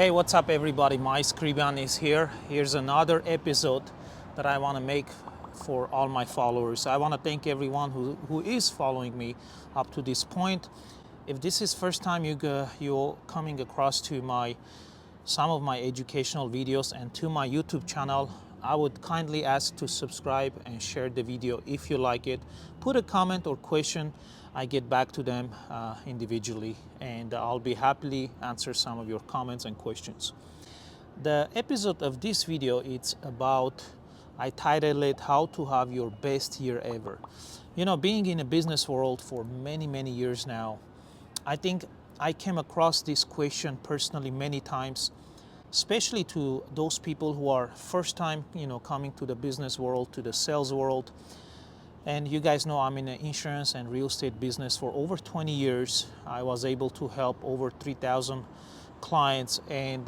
Hey, what's up everybody? My Scriban is here. Here's another episode that I want to make for all my followers. I want to thank everyone who is following me up to this point. If this is first time you're coming across to some of my educational videos and to my YouTube channel, I would kindly ask to subscribe and share the video if you like it. Put a comment or question. I get back to them individually, and I'll be happily answer some of your comments and questions. The episode of this video, it's about, I titled it, How to Have Your Best Year Ever. You know, being in a business world for many years now, I think I came across this question personally many times, especially to those people who are first time, coming to the business world, to the sales world. And you guys know I'm in the insurance and real estate business for over 20 years. I was able to help over 3,000 clients, and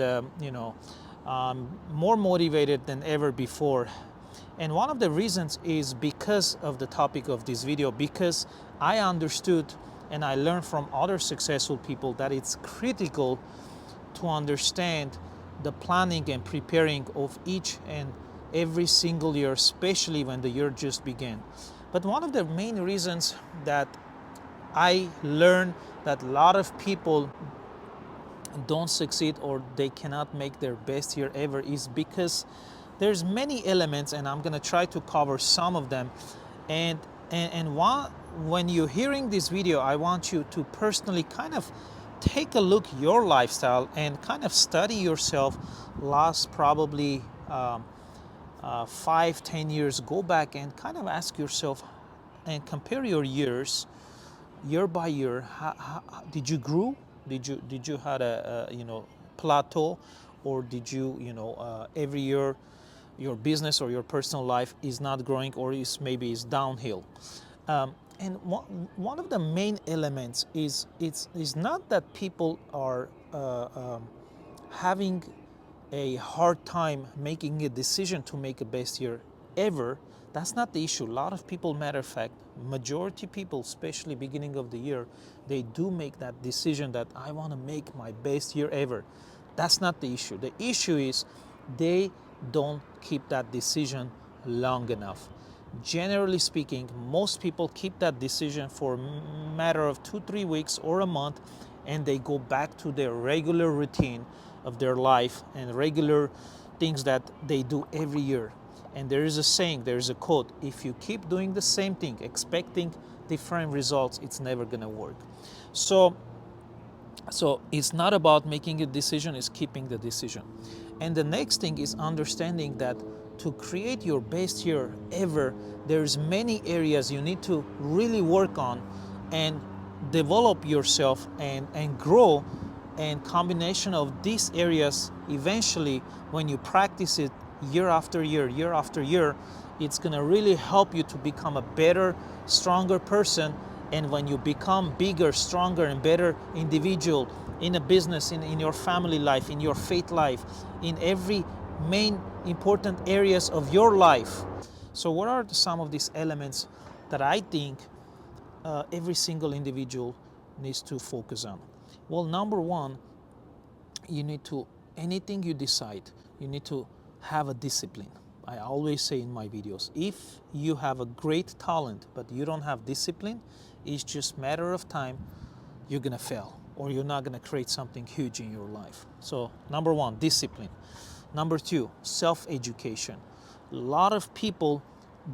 more motivated than ever before. And one of the reasons is because of the topic of this video, because I understood and I learned from other successful people that it's critical to understand the planning and preparing of each and every single year, especially when the year just began. But one of the main reasons that I learned that a lot of people don't succeed or they cannot make their best year ever is because there's many elements, and I'm going to try to cover some of them. And when you're hearing this video, I want you to personally kind of take a look your lifestyle and kind of study yourself last probably 5-10 years. Go back and kind of ask yourself and compare your years year by year. How did you grow? Did you had a plateau, or did you every year your business or your personal life is not growing, or maybe is downhill? And one of the main elements is it's not that people are having a hard time making a decision to make a best year ever. That's not the issue. A lot of people, matter of fact, majority people, especially beginning of the year, they do make that decision that I want to make my best year ever. That's not the issue. The issue is they don't keep that decision long enough. Generally speaking, most people keep that decision for a matter of 2-3 weeks or a month, and they go back to their regular routine of their life and regular things that they do every year. And there is a saying, there is a quote: if you keep doing the same thing, expecting different results, it's never gonna work. So it's not about making a decision, it's keeping the decision. And the next thing is understanding that to create your best year ever, there's many areas you need to really work on and develop yourself and grow. And combination of these areas, eventually when you practice it year after year, it's gonna really help you to become a better, stronger person. And when you become bigger, stronger, and better individual in a business, in your family life, in your faith life, in every main important areas of your life. So what are some of these elements that I think every single individual needs to focus on? Well, number one, you need to, anything you decide, you need to have a discipline. I always say in my videos, if you have a great talent but you don't have discipline, it's just matter of time you're gonna fail, or you're not gonna create something huge in your life. So number one, discipline. Number two, self-education. A lot of people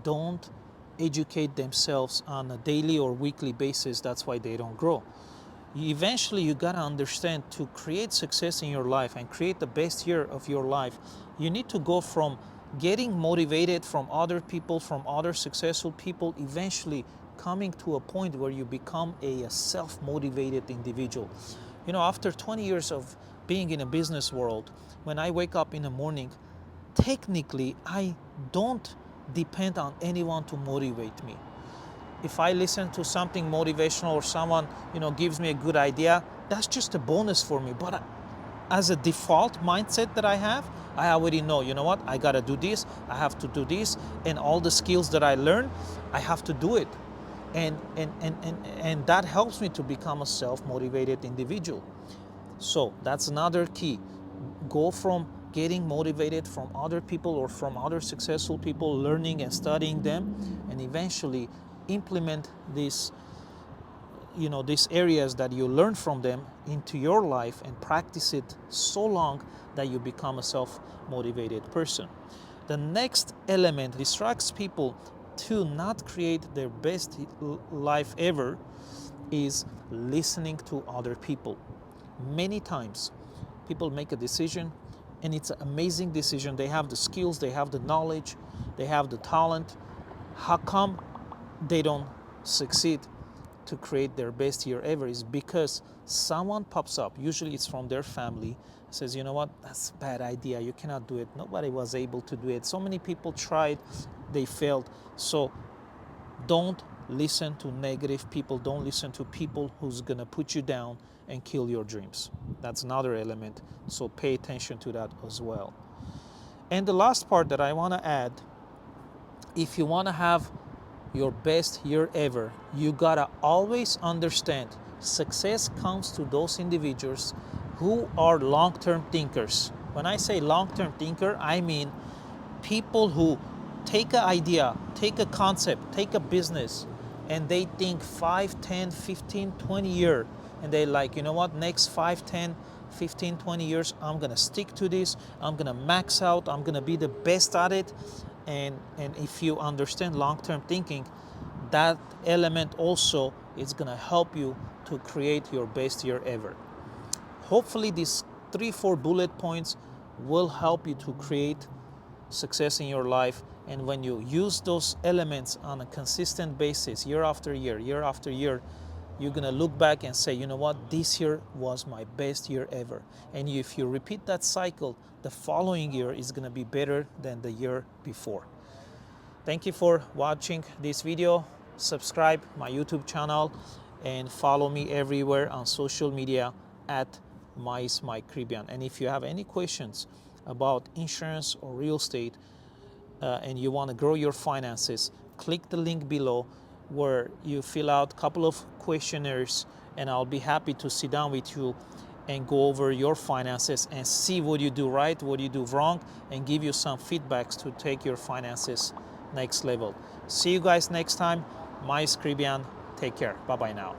don't educate themselves on a daily or weekly basis. That's why they don't grow. Eventually, you gotta understand, to create success in your life and create the best year of your life, you need to go from getting motivated from other people, from other successful people, eventually coming to a point where you become a self-motivated individual. You know, after 20 years of being in a business world, when I wake up in the morning, technically I don't depend on anyone to motivate me. If I listen to something motivational or someone gives me a good idea, that's just a bonus for me. But as a default mindset that I have, I already know, you know what, I gotta do this, I have to do this, and all the skills that I learn, I have to do it. And that helps me to become a self-motivated individual. So that's another key. Go from getting motivated from other people or from other successful people, learning and studying them, and eventually implement these, these areas that you learn from them into your life and practice it so long that you become a self-motivated person. The next element distracts people to not create their best life ever is listening to other people. Many times people make a decision and it's an amazing decision. They have the skills, they have the knowledge, they have the talent. How come they don't succeed to create their best year ever? Is because someone pops up, usually it's from their family, says, you know what, that's a bad idea, you cannot do it, nobody was able to do it, so many people tried, they failed. So don't listen to negative people, don't listen to people who's gonna put you down and kill your dreams. That's another element, so pay attention to that as well. And the last part that I want to add, if you want to have your best year ever, you gotta always understand success comes to those individuals who are long-term thinkers. When I say long-term thinker, I mean people who take an idea, take a concept, take a business, and they think 5, 10, 15, 20 years, and they like, you know what, next 5, 10, 15, 20 years, I'm gonna stick to this, I'm gonna max out, I'm gonna be the best at it. And if you understand long-term thinking, that element also is gonna help you to create your best year ever. Hopefully these 3-4 bullet points will help you to create success in your life. And when you use those elements on a consistent basis, year after year, you're gonna look back and say, you know what, this year was my best year ever. And if you repeat that cycle, the following year is gonna be better than the year before. Thank you for watching this video. Subscribe my YouTube channel and follow me everywhere on social media at Mike Caribbean. And if you have any questions about insurance or real estate and you want to grow your finances, click the link below where you fill out a couple of questionnaires, and I'll be happy to sit down with you and go over your finances and see what you do right, what you do wrong, and give you some feedbacks to take your finances next level. See you guys next time. Mike Caribbean. Take care. Bye-bye now.